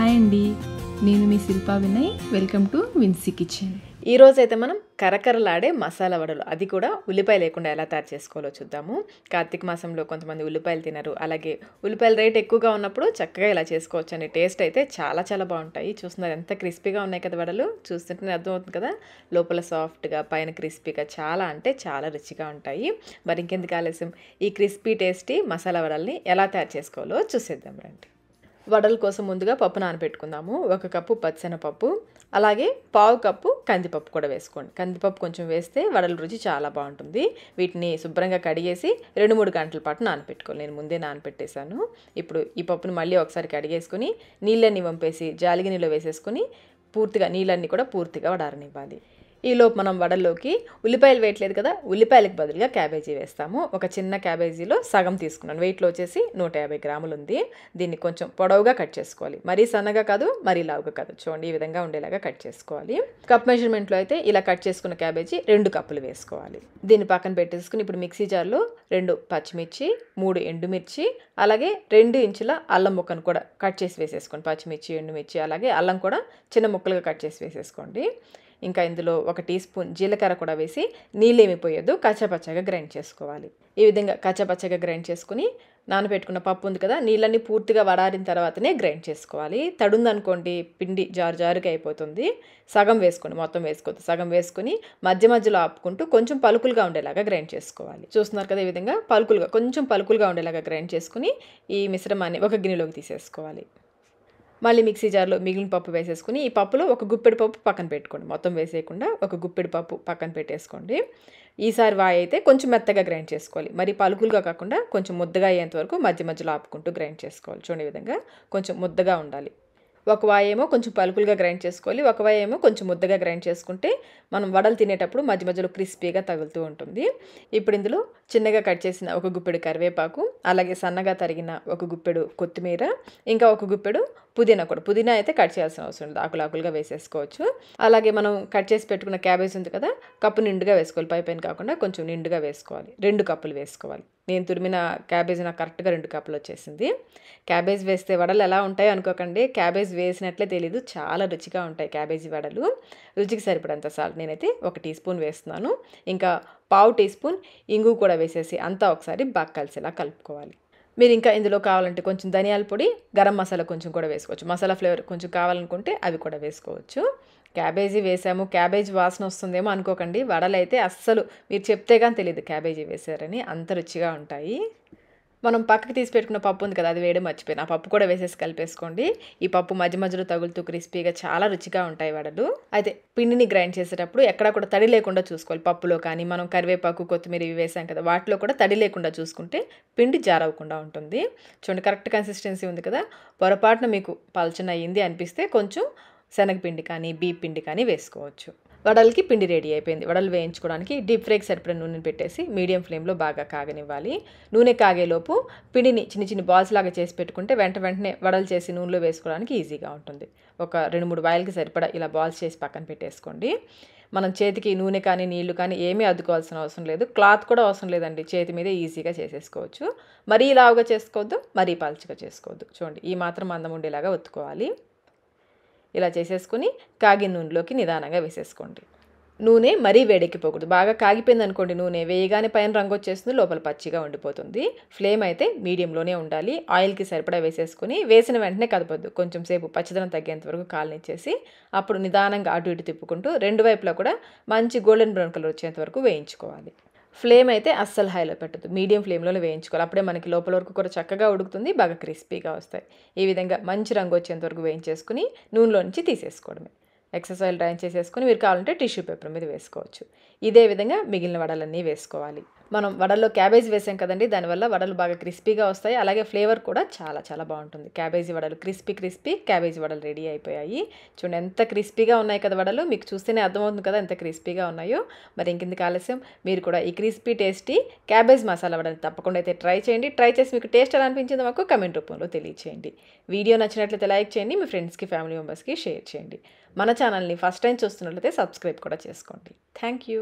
Hi అండి, నేను మీ Shilpa Vinay. Welcome to Vincy kitchen. ఈరోజైతే మనం కరకరలాడే మసాలా వడలు, అది కూడా ఉల్లిపాయ లేకుండా ఎలా తయారు చేసుకోవాలో చూద్దాము. కార్తీక మాసంలో కొంతమంది ఉల్లిపాయలు తినరు, అలాగే ఉల్లిపాయల రేట్ ఎక్కువగా ఉన్నప్పుడు చక్కగా ఇలా చేసుకోవచ్చు అండి. టేస్ట్ అయితే చాలా చాలా బాగుంటాయి. చూస్తున్నారు ఎంత క్రిస్పీగా ఉన్నాయి కదా వడలు, చూస్తుంటేనే అర్థమవుతుంది కదా. లోపల సాఫ్ట్గా, పైన క్రిస్పీగా, చాలా అంటే చాలా రుచిగా ఉంటాయి. మరి ఇంకెందుకు ఆలస్యం, ఈ క్రిస్పీ టేస్టీ మసాలా వడల్ని ఎలా తయారు చేసుకోవాలో చూసేద్దాం రండి. వడల కోసం ముందుగా పప్పు నానబెట్టుకుందాము. 1 కప్పు పచ్చెనపప్పు, అలాగే 1/2 కప్పు కందిపప్పు కూడా వేసుకోండి. కందిపప్పు కొంచెం వేస్తే వడల రుచి చాలా బాగుంటుంది. వీటిని శుభ్రంగా కడిగేసి 2-3 గంటల పాటు నానబెట్టుకోవాలి. నేను ముందే నానబెట్టేశాను. ఇప్పుడు ఈ పప్పును మళ్ళీ ఒకసారి కడిగేసుకొని నీళ్ళన్నీ వంపేసి జాలిగిన్నెలో వేసేసుకొని పూర్తిగా నీళ్ళన్నీ కూడా పూర్తిగా వడారనివ్వాలి. ఈలోపు మనం వడల్లోకి ఉల్లిపాయలు వేయట్లేదు కదా, ఉల్లిపాయలకు బదులుగా క్యాబేజీ వేస్తాము. ఒక చిన్న క్యాబేజీలో సగం తీసుకున్నాను. వెయిట్లో వచ్చేసి 150 గ్రాములు ఉంది. దీన్ని కొంచెం పొడవుగా కట్ చేసుకోవాలి. మరీ సన్నగా కాదు, మరీ లావుగా కాదు. చూడండి, ఈ విధంగా ఉండేలాగా కట్ చేసుకోవాలి. కప్ మెజర్మెంట్లో అయితే ఇలా కట్ చేసుకున్న క్యాబేజీ 2 కప్పులు వేసుకోవాలి. దీన్ని పక్కన పెట్టేసుకుని ఇప్పుడు మిక్సీ జార్లో 2 పచ్చిమిర్చి, 3 ఎండుమిర్చి, అలాగే 2 ఇంచుల అల్లం ముక్కను కూడా కట్ చేసి వేసేసుకోండి. పచ్చిమిర్చి, ఎండుమిర్చి, అలాగే అల్లం కూడా చిన్న ముక్కలుగా కట్ చేసి వేసేసుకోండి. ఇంకా ఇందులో 1 టీ స్పూన్ జీలకర్ర కూడా వేసి నీళ్ళేమి పోయొద్దు, కచ్చాపచ్చగా గ్రైండ్ చేసుకోవాలి. ఈ విధంగా కచ్చాపచ్చగా గ్రైండ్ చేసుకుని నానబెట్టుకున్న పప్పు ఉంది కదా, నీళ్ళన్నీ పూర్తిగా వడారిన తర్వాతనే గ్రైండ్ చేసుకోవాలి. తడుందనుకోండి పిండి జారుగా అయిపోతుంది. సగం వేసుకోండి, మొత్తం వేసుకోవద్దు. సగం వేసుకుని మధ్య మధ్యలో ఆపుకుంటూ కొంచెం పలుకులుగా ఉండేలాగా గ్రైండ్ చేసుకోవాలి. చూస్తున్నారు కదా, ఈ విధంగా కొంచెం పలుకులుగా ఉండేలాగా గ్రైండ్ చేసుకుని ఈ మిశ్రమాన్ని ఒక గిన్నెలోకి తీసేసుకోవాలి. మళ్ళీ మిక్సీ జార్లో మిగిలిన పప్పు వేసేసుకుని ఈ పప్పులో 1 గుప్పెడు పప్పు పక్కన పెట్టుకోండి. మొత్తం వేసేయకుండా 1 గుప్పెడు పప్పు పక్కన పెట్టేసుకోండి. ఈసారి అయితే కొంచెం మెత్తగా గ్రైండ్ చేసుకోవాలి. మరి పలుకులుగా కాకుండా కొంచెం ముద్దగా అయ్యేంత వరకు మధ్య మధ్యలో ఆపుకుంటూ గ్రైండ్ చేసుకోవాలి. చూడండి, ఈ విధంగా కొంచెం ముద్దగా ఉండాలి. ఒక వాయేమో కొంచెం పలుకులుగా గ్రైండ్ చేసుకోవాలి, ఒక వాయేమో కొంచెం ముద్దగా గ్రైండ్ చేసుకుంటే మనం వడలు తినేటప్పుడు మధ్య మధ్యలో క్రిస్పీగా తగులుతూ ఉంటుంది. ఇప్పుడు ఇందులో చిన్నగా కట్ చేసిన 1 గుప్పెడు కరివేపాకు, అలాగే సన్నగా తరిగిన 1 గుప్పెడు కొత్తిమీర, ఇంకా 1 గుప్పెడు పుదీనా అయితే కట్ చేయాల్సిన అవసరం లేదు, ఆకులుగా వేసేసుకోవచ్చు. అలాగే మనం కట్ చేసి పెట్టుకున్న క్యాబేజ్ ఉంది కదా, కప్పు నిండుగా వేసుకోవాలి. పైన కాకుండా కొంచెం నిండుగా వేసుకోవాలి. 2 కప్పులు వేసుకోవాలి. నేను తురిమిన క్యాబేజ్ నాకు కరెక్ట్గా 2 కప్పులు వచ్చేసింది. క్యాబేజ్ వేస్తే వడలు ఎలా ఉంటాయో అనుకోకండి, క్యాబేజ్ వేసినట్లే తెలీదు, చాలా రుచిగా ఉంటాయి క్యాబేజీ వడలు. రుచికి సరిపడంత సాల్ట్ నేనైతే 1 టీ స్పూన్ వేస్తున్నాను. ఇంకా 1/2 టీ స్పూన్ ఇంగు కూడా వేసేసి అంతా ఒకసారి బాగా కలిసేలా కలుపుకోవాలి. మీరు ఇంకా ఇందులో కావాలంటే కొంచెం ధనియాల పొడి, గరం మసాలా కొంచెం కూడా వేసుకోవచ్చు. మసాలా ఫ్లేవర్ కొంచెం కావాలనుకుంటే అవి కూడా వేసుకోవచ్చు. క్యాబేజీ వేసాము, క్యాబేజీ వాసన వస్తుందేమో అనుకోకండి. వడలు అయితే అస్సలు మీరు చెప్తే కానీ తెలియదు క్యాబేజీ వేసారని, అంత రుచిగా ఉంటాయి. మనం పక్కకి తీసి పెట్టుకున్న పప్పు ఉంది కదా, అది వేయడం మర్చిపోయిన, ఆ పప్పు కూడా వేసేసి కలిపేసుకోండి. ఈ పప్పు మధ్య మధ్యలో తగులుతూ క్రిస్పీగా చాలా రుచిగా ఉంటాయి వడలు. అయితే పిండిని గ్రైండ్ చేసేటప్పుడు ఎక్కడా కూడా తడి లేకుండా చూసుకోవాలి. పప్పులో కానీ మనం కరివేపాకు, కొత్తిమీర ఇవి వేసాం కదా, వాటిలో కూడా తడి లేకుండా చూసుకుంటే పిండి జారవకుండా ఉంటుంది. చూడండి, కరెక్ట్ కన్సిస్టెన్సీ ఉంది కదా. పొరపాటున మీకు పలచన అయ్యింది అనిపిస్తే కొంచెం శనగపిండి కానీ బియ్య పిండి కానీ వేసుకోవచ్చు. వడలకి పిండి రెడీ అయిపోయింది. వడలు వేయించుకోవడానికి డీప్ ఫ్రైకి సరిపడిన నూనె పెట్టేసి మీడియం ఫ్లేమ్లో బాగా కాగనివ్వాలి. నూనె కాగేలోపు పిండిని చిన్న బాల్స్ లాగా చేసి పెట్టుకుంటే వెంటనే వడలు చేసి నూనెలో వేసుకోవడానికి ఈజీగా ఉంటుంది. ఒక 2-3 వాయిల్కి సరిపడా ఇలా బాల్స్ చేసి పక్కన పెట్టేసుకోండి. మనం చేతికి నూనె కానీ నీళ్లు కానీ ఏమీ అద్దుకోవాల్సిన అవసరం లేదు, క్లాత్ కూడా అవసరం లేదండి. చేతి మీదే ఈజీగా చేసేసుకోవచ్చు. మరీ లావుగా చేసుకోవద్దు, మరీ పల్చగా చేసుకోవద్దు. చూడండి, ఈ మాత్రం మందం ఉండేలాగా ఒత్తుకోవాలి. ఇలా చేసేసుకుని కాగిన నూనెలోకి నిదానంగా వేసేసుకోండి. నూనె మరీ వేడెక్కిపోకూడదు. బాగా కాగిపోయింది అనుకోండి, నూనె వేయగానే పైన రంగు వచ్చేస్తుంది, లోపల పచ్చిగా ఉండిపోతుంది. ఫ్లేమ్ అయితే మీడియంలోనే ఉండాలి. ఆయిల్కి సరిపడా వేసేసుకుని వేసిన వెంటనే కదపొద్దు. కొంచెం సేపు పచ్చదనం తగ్గేంత వరకు కాలనిచ్చేసి అప్పుడు నిదానంగా అటు ఇటు తిప్పుకుంటూ 2 వైపులా కూడా మంచి గోల్డెన్ బ్రౌన్ కలర్ వచ్చేంత వరకు వేయించుకోవాలి. ఫ్లేమ్ అయితే అస్సలు హైలో పెట్టద్దు, మీడియం ఫ్లేమ్లోనే వేయించుకోవాలి. అప్పుడే మనకి లోపల వరకు కూడా చక్కగా ఉడుకుతుంది, బాగా క్రిస్పీగా వస్తాయి. ఈ విధంగా మంచి రంగు వచ్చేంత వరకు వేయించేసుకుని నూనెలో నుంచి తీసేసుకోవడమే. ఎక్సెస్ ఆయిల్ డ్రైన్ చేసేసుకుని మీరు కావాలంటే టిష్యూ పేపర్ మీద వేసుకోవచ్చు. ఇదే విధంగా మిగిలిన వడలన్నీ వేసుకోవాలి. మనం వడల్లో క్యాబేజీ వేసాం కదండి, దానివల్ల వడలు బాగా క్రిస్పీగా వస్తాయి, అలాగే ఫ్లేవర్ కూడా చాలా చాలా బాగుంటుంది. క్యాబేజీ వడలు క్రిస్పీ క్యాబేజీ వడలు రెడీ అయిపోయాయి. చూడండి, ఎంత క్రిస్పీగా ఉన్నాయి కదా వడలు, మీకు చూస్తేనే అర్థమవుతుంది కదా ఎంత క్రిస్పీగా ఉన్నాయో. మరి ఇంకెందుకు ఆలస్యం, మీరు కూడా ఈ క్రిస్పీ టేస్టీ క్యాబేజ్ మసాలా వడలు తప్పకుండా అయితే ట్రై చేయండి. ట్రై చేసి మీకు టేస్ట్ ఎలా అనిపించిందో మాకు కమెంట్ రూపంలో తెలియచేయండి. వీడియో నచ్చినట్లయితే లైక్ చేయండి, మీ ఫ్రెండ్స్కి, ఫ్యామిలీ మెంబర్స్కి షేర్ చేయండి. మన ఛానల్ని ఫస్ట్ టైం చూస్తున్నట్లయితే సబ్స్క్రైబ్ కూడా చేసుకోండి. Thank you.